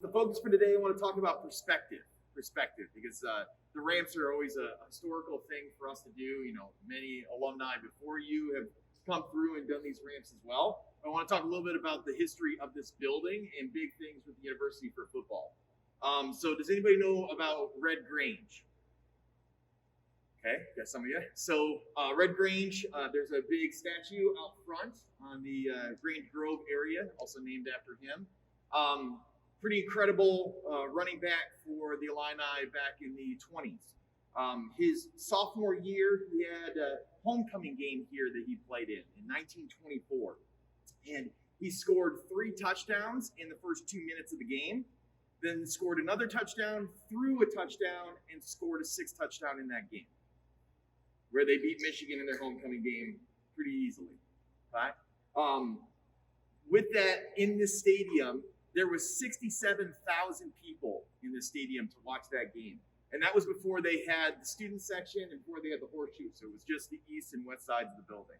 the focus for today, I want to talk about perspective. Perspective, because the ramps are always a historical thing for us to do. You know, many alumni before you have come through and done these ramps as well. I want to talk a little bit about the history of this building and big things with the university for football. So does anybody know about Red Grange? Okay, got some of you. So Red Grange, there's a big statue out front on the Grange Grove area, also named after him. Pretty incredible running back for the Illini back in the 20s. His sophomore year, he had a homecoming game here that he played in 1924. And he scored 3 touchdowns in the first 2 minutes of the game, then scored another touchdown, threw a touchdown, and scored a 6th touchdown in that game, where they beat Michigan in their homecoming game pretty easily. Right? With that, in this stadium, there was 67,000 people in the stadium to watch that game. And that was before they had the student section and before they had the horseshoe. So it was just the east and west sides of the building.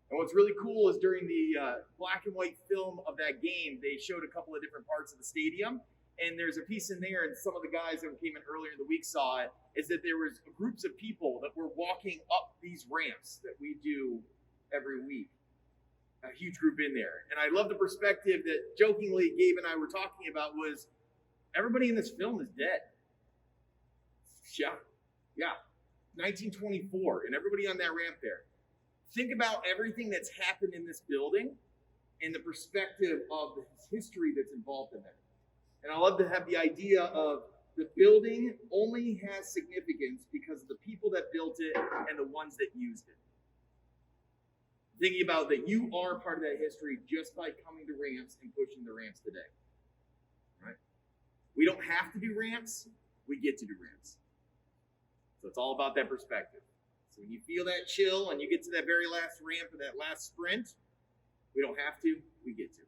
And what's really cool is during the black and white film of that game, they showed a couple of different parts of the stadium. And there's a piece in there, and some of the guys that came in earlier in the week saw it, is that there was groups of people that were walking up these ramps that we do every week. A huge group in there. And I love the perspective that jokingly Gabe and I were talking about was everybody in this film is dead. Yeah. 1924, and everybody on that ramp there. Think about everything that's happened in this building and the perspective of the history that's involved in it. And I love to have the idea of the building only has significance because of the people that built it and the ones that used it. Thinking about that you are part of that history just by coming to ramps and pushing the ramps today. Right? We don't have to do ramps, we get to do ramps. So it's all about that perspective. So when you feel that chill and you get to that very last ramp or that last sprint, we don't have to, we get to.